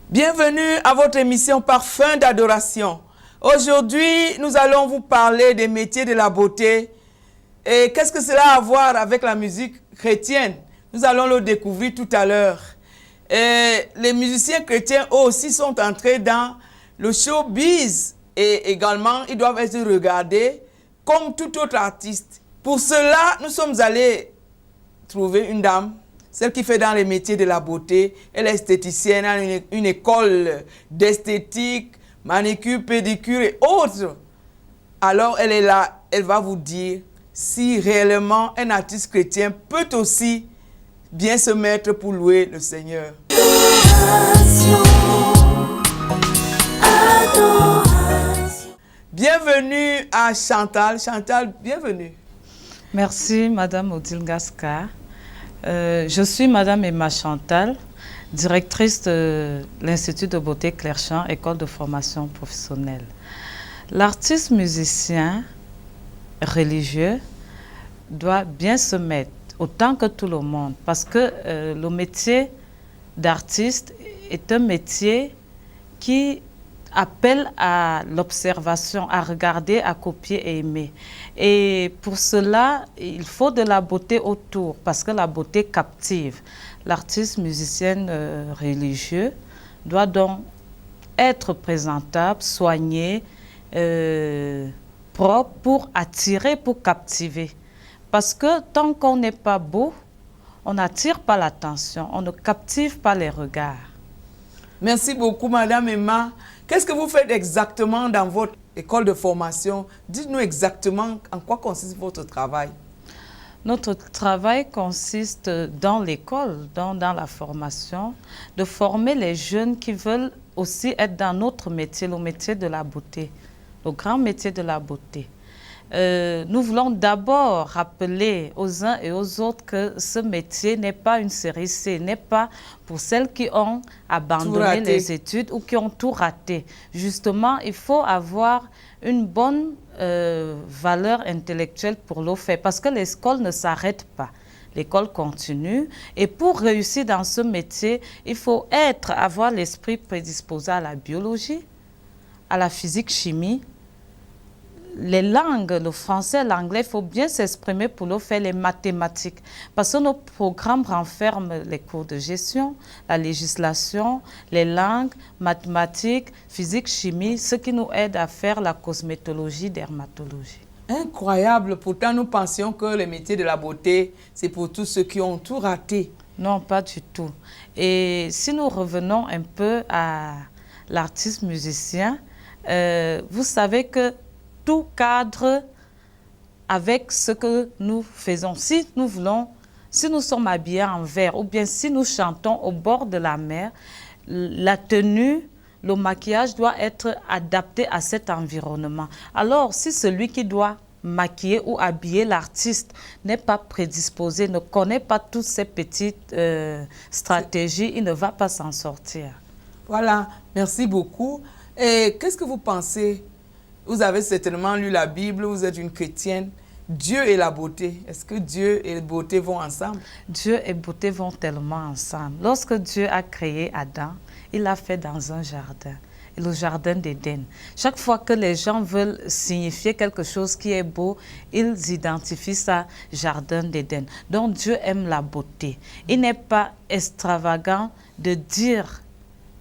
Bienvenue à votre émission Parfum d'adoration. Aujourd'hui, nous allons vous parler des métiers de la beauté. Et qu'est-ce que cela a à voir avec la musique chrétienne? Nous allons le découvrir tout à l'heure. Les musiciens chrétiens eux aussi sont entrés dans le showbiz et également ils doivent être regardés comme tout autre artiste. Pour cela, nous sommes allés trouver une dame, celle qui fait dans les métiers de la beauté. Elle est esthéticienne, elle a une école d'esthétique, manicure, pédicure et autres. Alors elle est là, elle va vous dire si réellement un artiste chrétien peut aussi bien se mettre pour louer le Seigneur. Adoration, adoration. Bienvenue à Chantal. Chantal, bienvenue. Merci, Madame Odile Gasca. Je suis Madame Emma Chantal, directrice de l'Institut de beauté Clairchamp, école de formation professionnelle. L'artiste musicien religieux doit bien se mettre, autant que tout le monde, parce que le métier d'artiste est un métier qui appelle à l'observation, à regarder, à copier et aimer. Et pour cela, il faut de la beauté autour, parce que la beauté captive. L'artiste musicien religieux doit donc être présentable, soigné, propre pour attirer, pour captiver. Parce que tant qu'on n'est pas beau, on n'attire pas l'attention, on ne captive pas les regards. Merci beaucoup, Madame Emma. Qu'est-ce que vous faites exactement dans votre école de formation? Dites-nous exactement en quoi consiste votre travail. Notre travail consiste dans l'école, dans la formation, de former les jeunes qui veulent aussi être dans notre métier, le métier de la beauté, le grand métier de la beauté. Nous voulons d'abord rappeler aux uns et aux autres que ce métier n'est pas une série C, n'est pas pour celles qui ont abandonné les études ou qui ont tout raté. Justement, il faut avoir une bonne valeur intellectuelle pour le faire, parce que l'école ne s'arrête pas. L'école continue et pour réussir dans ce métier, il faut avoir l'esprit prédisposé à la biologie, à la physique-chimie, les langues, le français, l'anglais, il faut bien s'exprimer pour le faire, les mathématiques. Parce que nos programmes renferment les cours de gestion, la législation, les langues, mathématiques, physique, chimie, ce qui nous aide à faire la cosmétologie, dermatologie. Incroyable, pourtant nous pensions que le métier de la beauté, c'est pour tous ceux qui ont tout raté. Non, pas du tout. Et si nous revenons un peu à l'artiste musicien, vous savez que tout cadre avec ce que nous faisons. Si nous sommes habillés en vert ou bien si nous chantons au bord de la mer, la tenue, le maquillage doit être adapté à cet environnement. Alors, si celui qui doit maquiller ou habiller l'artiste n'est pas prédisposé, ne connaît pas toutes ces petites stratégies, il ne va pas s'en sortir. Voilà, merci beaucoup. Et qu'est-ce que vous pensez? Vous avez certainement lu la Bible, vous êtes une chrétienne. Dieu et la beauté, est-ce que Dieu et la beauté vont ensemble? Dieu et beauté vont tellement ensemble. Lorsque Dieu a créé Adam, il l'a fait dans un jardin, le jardin d'Éden. Chaque fois que les gens veulent signifier quelque chose qui est beau, ils identifient ça jardin d'Éden. Donc Dieu aime la beauté. Il n'est pas extravagant de dire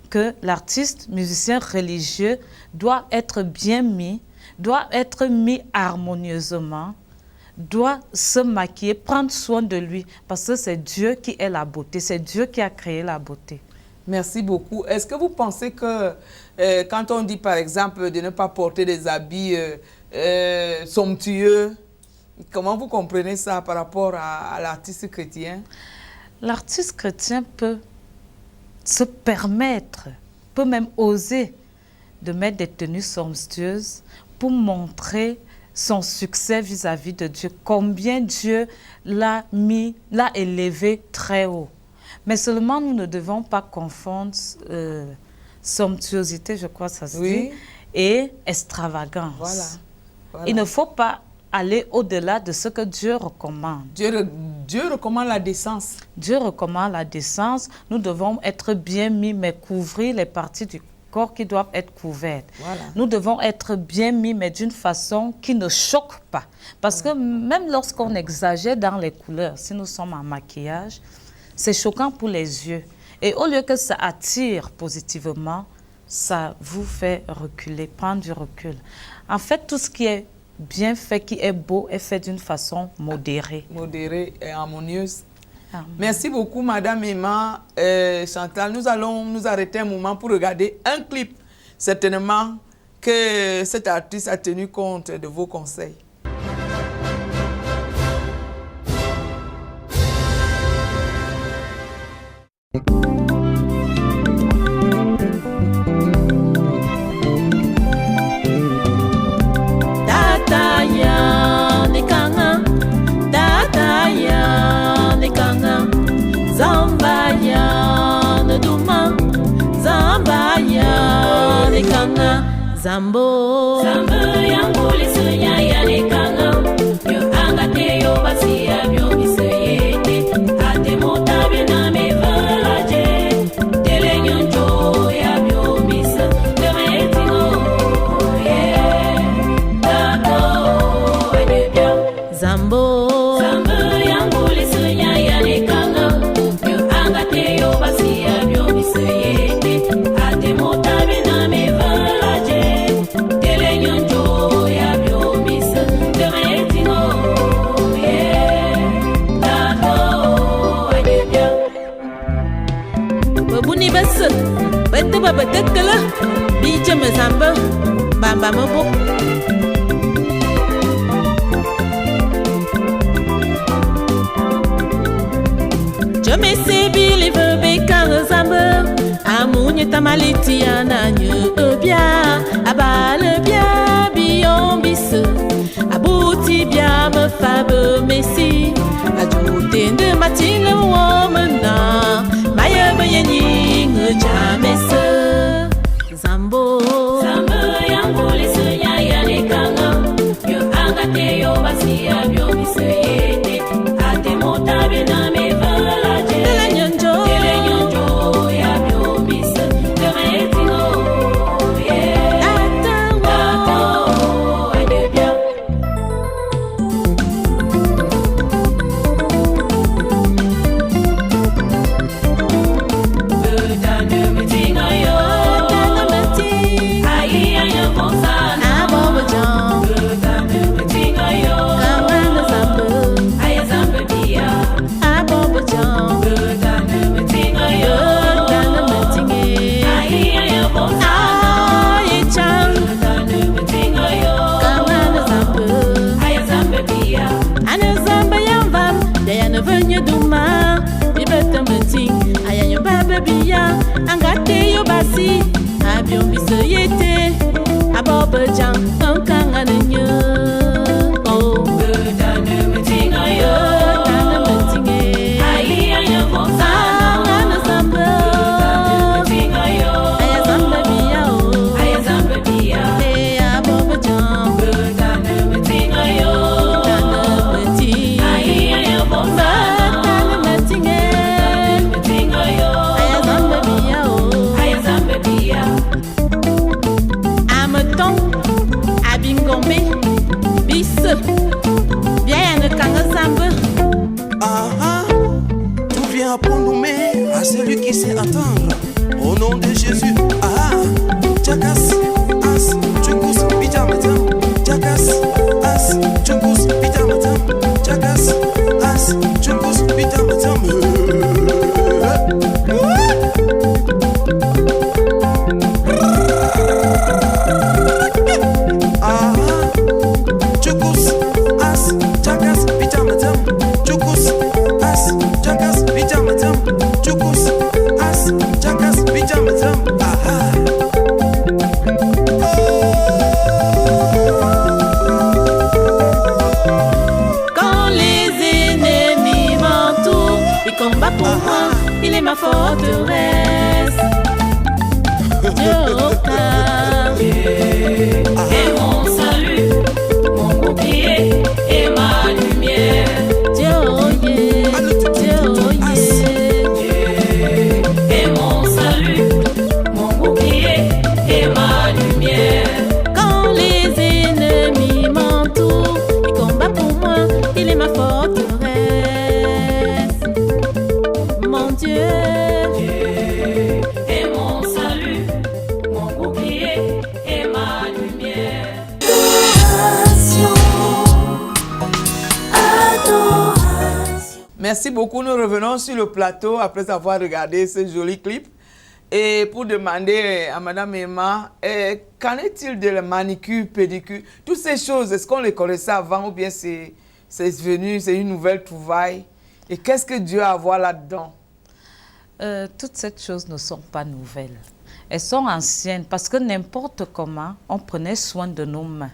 que l'artiste, musicien religieux, doit être bien mis, doit être mis harmonieusement, doit se maquiller, prendre soin de lui, parce que c'est Dieu qui est la beauté, c'est Dieu qui a créé la beauté. Merci beaucoup. Est-ce que vous pensez que quand on dit par exemple de ne pas porter des habits somptueux, comment vous comprenez ça par rapport à l'artiste chrétien? L'artiste chrétien peut se permettre, peut même oser de mettre des tenues somptueuses pour montrer son succès vis-à-vis de Dieu, combien Dieu l'a élevé très haut. Mais seulement nous ne devons pas confondre somptuosité, je crois que ça se dit, et extravagance. Voilà. Il ne faut pas aller au-delà de ce que Dieu recommande. Dieu recommande la décence. Dieu recommande la décence. Nous devons être bien mis, mais couvrir les parties du corps qui doivent être couvertes. Voilà. Nous devons être bien mis, mais d'une façon qui ne choque pas. Parce que même lorsqu'on exagère dans les couleurs, si nous sommes en maquillage, c'est choquant pour les yeux. Et au lieu que ça attire positivement, ça vous fait reculer, prendre du recul. En fait, tout ce qui est bien fait, qui est beau, est fait d'une façon modérée. Modérée et harmonieuse. Amen. Merci beaucoup, Madame Emma Chantal. Nous allons nous arrêter un moment pour regarder un clip. Certainement que cet artiste a tenu compte de vos conseils. Zambo yangu lisunya ya lekanga yo angate yo basia byo biseyete ate motabe na me valaje tele nyonjo ya byo bisa de metingo dato edebia Zambo yangu lisunya ya lekanga yo angate yo basia byo biseyete ate motabe na me Bete ba betekela bije mezamba bamba mobo Je me sais believe be zamba amunye tamaliti ananye bia abale bia biombis abuti bia me fabe messi ajoute de matinga womana maye bayeni jamese Zambo yangu lisunya ya lekanga yo angate yo basia byo biseyete ate motabe na me valaje tele nyonjo ya byo bisa de metingo dato edebia Dame Merci beaucoup. Nous revenons sur le plateau après avoir regardé ce joli clip. Et pour demander à Madame Emma, qu'en est-il de la manicure, pédicure? Toutes ces choses, est-ce qu'on les connaissait avant ou bien c'est venu, c'est une nouvelle trouvaille? Et qu'est-ce que Dieu a à voir là-dedans? Toutes ces choses ne sont pas nouvelles. Elles sont anciennes parce que n'importe comment, on prenait soin de nos mains.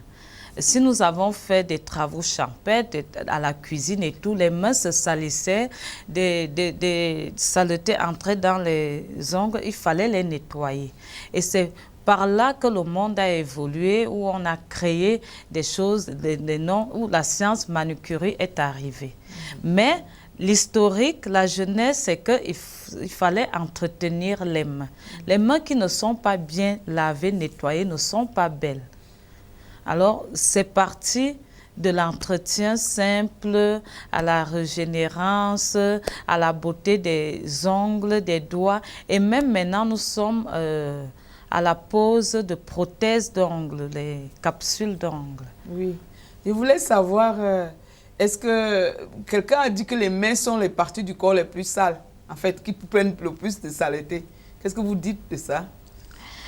Si nous avons fait des travaux champêtres à la cuisine et tout, les mains se salissaient, des saletés entraient dans les ongles, il fallait les nettoyer. Et c'est par là que le monde a évolué, où on a créé des choses, des noms, où la science manucurie est arrivée. Mais l'historique, la jeunesse, c'est qu'il fallait entretenir les mains. Les mains qui ne sont pas bien lavées, nettoyées, ne sont pas belles. Alors, c'est parti de l'entretien simple à la régénérance, à la beauté des ongles, des doigts. Et même maintenant, nous sommes à la pose de prothèses d'ongles, les capsules d'ongles. Oui. Je voulais savoir, est-ce que quelqu'un a dit que les mains sont les parties du corps les plus sales, en fait, qui prennent le plus de saleté? Qu'est-ce que vous dites de ça?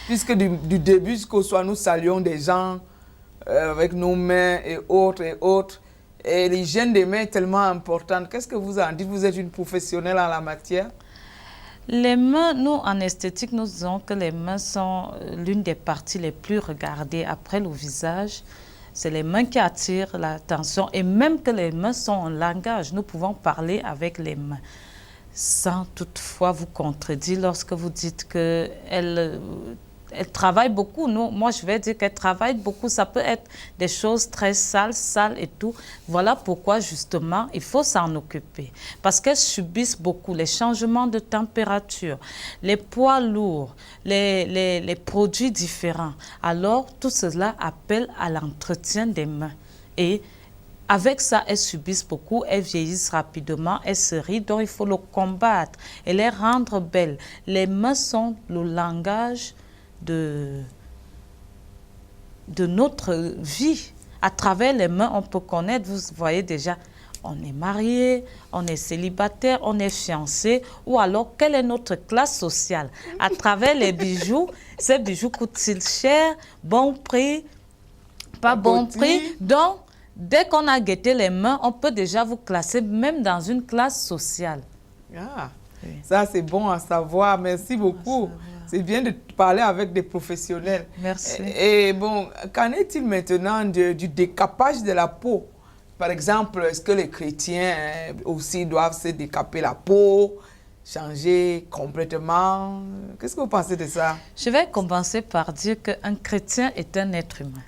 Puisque du début jusqu'au soir, nous saluons des gens avec nos mains et autres. Et l'hygiène des mains est tellement importante. Qu'est-ce que vous en dites? Vous êtes une professionnelle en la matière? Les mains, nous, en esthétique, nous disons que les mains sont l'une des parties les plus regardées après le visage. C'est les mains qui attirent l'attention. Et même que les mains sont un langage, nous pouvons parler avec les mains. Sans toutefois vous contredire lorsque vous dites qu'elles elle travaille beaucoup. Moi, je vais dire qu'elle travaille beaucoup. Ça peut être des choses très sales et tout. Voilà pourquoi, justement, il faut s'en occuper. Parce qu'elles subissent beaucoup les changements de température, les poids lourds, les produits différents. Alors, tout cela appelle à l'entretien des mains. Et avec ça, elles subissent beaucoup, elles vieillissent rapidement, elles se rident, donc il faut le combattre et les rendre belles. Les mains sont le langage de notre vie. À travers les mains, on peut connaître, vous voyez déjà, on est marié, on est célibataire, on est fiancé, ou alors quelle est notre classe sociale? À travers les bijoux, ces bijoux coûtent-ils cher, bon prix, pas bon prix? Donc, dès qu'on a guetté les mains, on peut déjà vous classer même dans une classe sociale. Ah, oui. Ça c'est bon à savoir, merci beaucoup. C'est bien de parler avec des professionnels. Merci. Et bon, qu'en est-il maintenant du décapage de la peau? Par exemple, est-ce que les chrétiens aussi doivent se décaper la peau, changer complètement? Qu'est-ce que vous pensez de ça? Je vais commencer par dire qu'un chrétien est un être humain.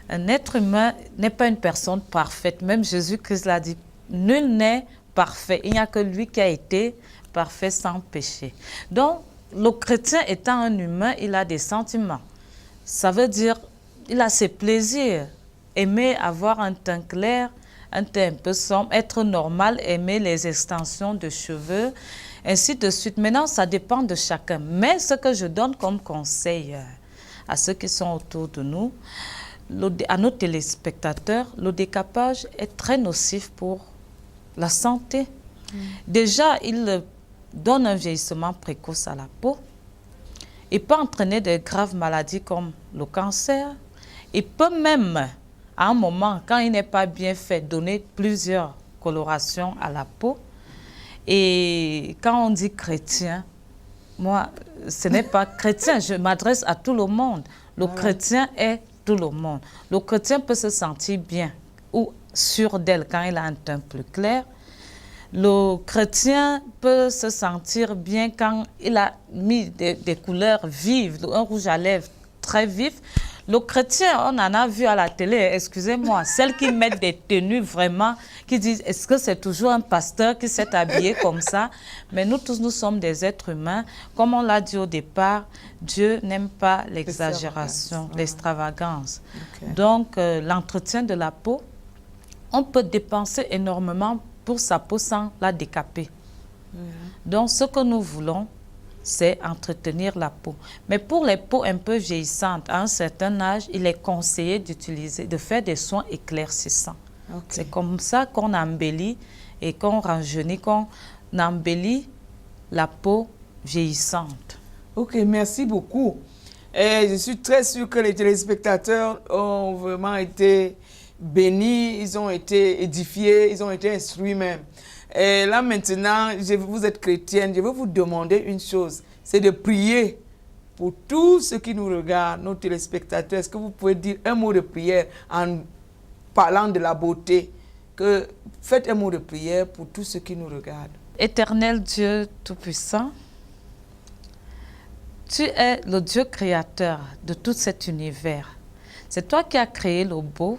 Un être humain n'est pas une personne parfaite. Même Jésus-Christ l'a dit, nul n'est parfait. Il n'y a que lui qui a été parfait sans péché. Donc, le chrétien étant un humain, il a des sentiments. Ça veut dire, il a ses plaisirs. Aimer avoir un teint clair, un teint un peu sombre, être normal, aimer les extensions de cheveux, ainsi de suite. Maintenant, ça dépend de chacun. Mais ce que je donne comme conseil à ceux qui sont autour de nous, à nos téléspectateurs, le décapage est très nocif pour la santé. Déjà, il donne un vieillissement précoce à la peau. Il peut entraîner de graves maladies comme le cancer. Il peut même, à un moment, quand il n'est pas bien fait, donner plusieurs colorations à la peau. Et quand on dit chrétien, moi, ce n'est pas chrétien, je m'adresse à tout le monde. Le chrétien est tout le monde. Le chrétien peut se sentir bien ou sûr d'elle quand il a un teint plus clair. Le chrétien peut se sentir bien quand il a mis des couleurs vives, un rouge à lèvres très vif. Le chrétien, on en a vu à la télé, excusez-moi, celles qui mettent des tenues vraiment, qui disent, est-ce que c'est toujours un pasteur qui s'est habillé comme ça? Mais nous tous, nous sommes des êtres humains. Comme on l'a dit au départ, Dieu n'aime pas l'exagération, l'extravagance. Okay. Donc, l'entretien de la peau, on peut dépenser énormément pour sa peau sans la décaper. Donc, ce que nous voulons, c'est entretenir la peau. Mais pour les peaux un peu vieillissantes, à un certain âge, il est conseillé de faire des soins éclaircissants. Okay. C'est comme ça qu'on embellit et qu'on rajeunit, qu'on embellit la peau vieillissante. Ok, merci beaucoup. Et je suis très sûre que les téléspectateurs ont vraiment été bénis, ils ont été édifiés, ils ont été instruits même. Et là maintenant, vous êtes chrétienne, je veux vous demander une chose, c'est de prier pour tous ceux qui nous regardent, nos téléspectateurs. Est-ce que vous pouvez dire un mot de prière en parlant de la beauté? Faites un mot de prière pour tous ceux qui nous regardent. Éternel Dieu Tout-Puissant, tu es le Dieu créateur de tout cet univers. C'est toi qui as créé le beau,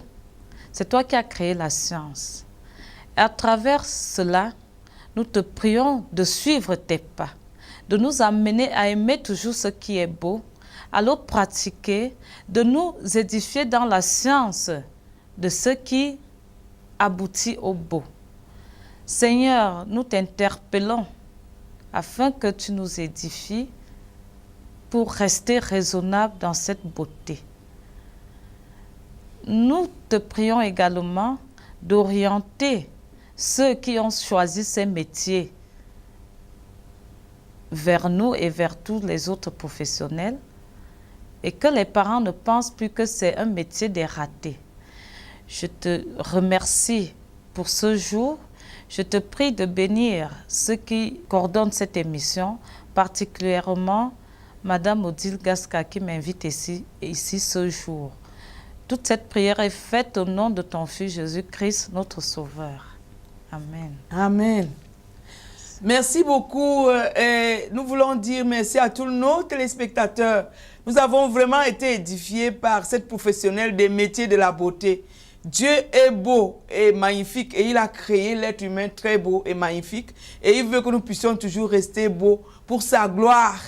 c'est toi qui as créé la science. Et à travers cela, nous te prions de suivre tes pas, de nous amener à aimer toujours ce qui est beau, à le pratiquer, de nous édifier dans la science de ce qui aboutit au beau. Seigneur, nous t'interpellons afin que tu nous édifies pour rester raisonnable dans cette beauté. Nous te prions également d'orienter ceux qui ont choisi ces métiers vers nous et vers tous les autres professionnels, et que les parents ne pensent plus que c'est un métier des ratés. Je te remercie pour ce jour. Je te prie de bénir ceux qui coordonnent cette émission, particulièrement Madame Odile Gasca qui m'invite ici ce jour. Toute cette prière est faite au nom de ton Fils Jésus-Christ, notre Sauveur. Amen. Amen. Merci beaucoup. Et nous voulons dire merci à tous nos téléspectateurs. Nous avons vraiment été édifiés par cette professionnelle des métiers de la beauté. Dieu est beau et magnifique et il a créé l'être humain très beau et magnifique. Et il veut que nous puissions toujours rester beaux pour sa gloire.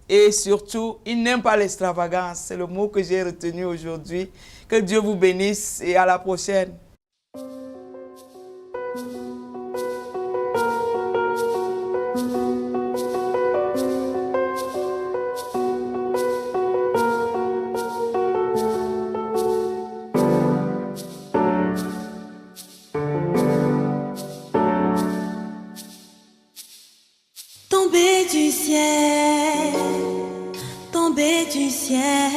Et surtout, il n'aime pas l'extravagance. C'est le mot que j'ai retenu aujourd'hui. Que Dieu vous bénisse et à la prochaine. Tombé du ciel, tombé du ciel,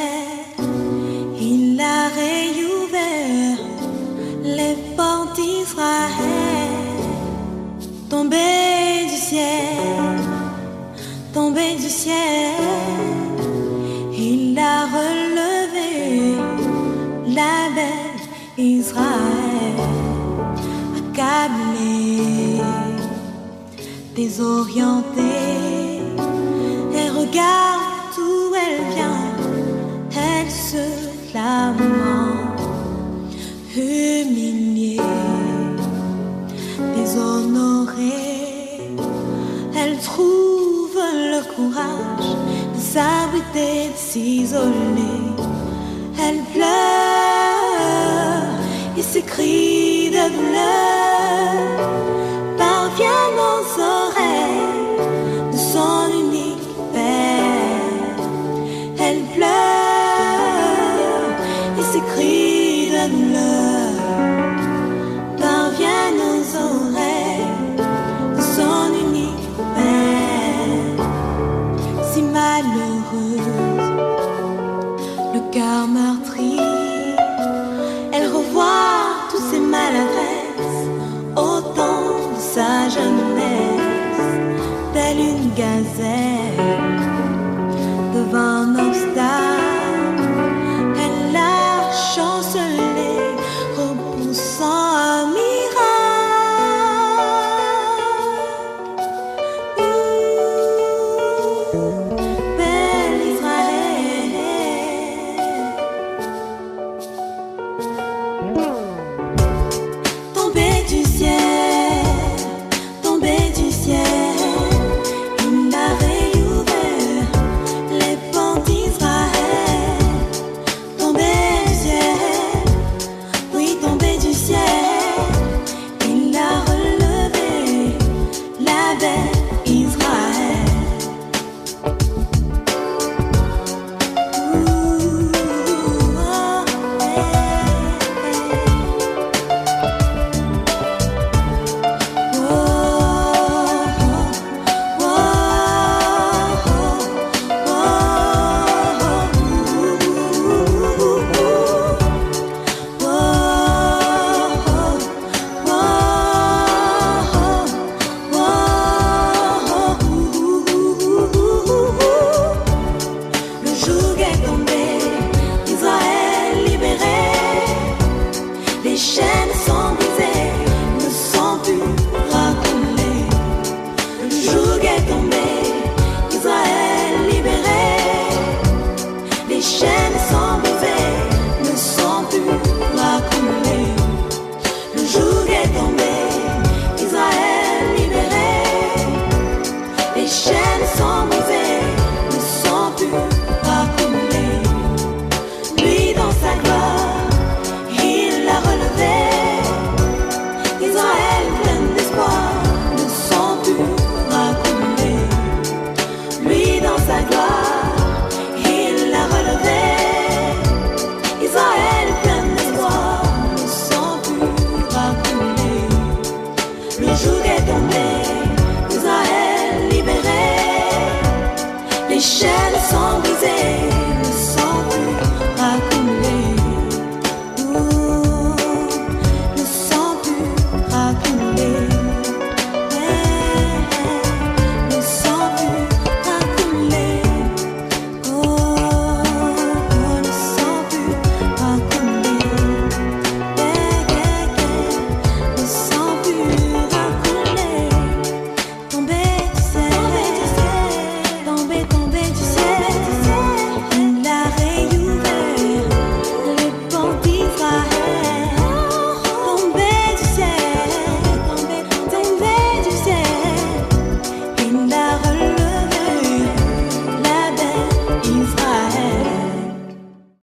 il a réouvert les portes d'Israël. Tombé du ciel, tombé du ciel, il a relevé la belle Israël, accablé, désorientée, elle regarde d'où elle vient, elle se lamente, humiliée, déshonorée, elle trouve le courage de s'abriter, de s'isoler, elle pleure et ses cris de douleur parviennent aux oreilles de son unique Père. Elle pleure et ses cris de douleur parviennent aux oreilles de son unique Père. Si malheureuse, le cœur meurtri,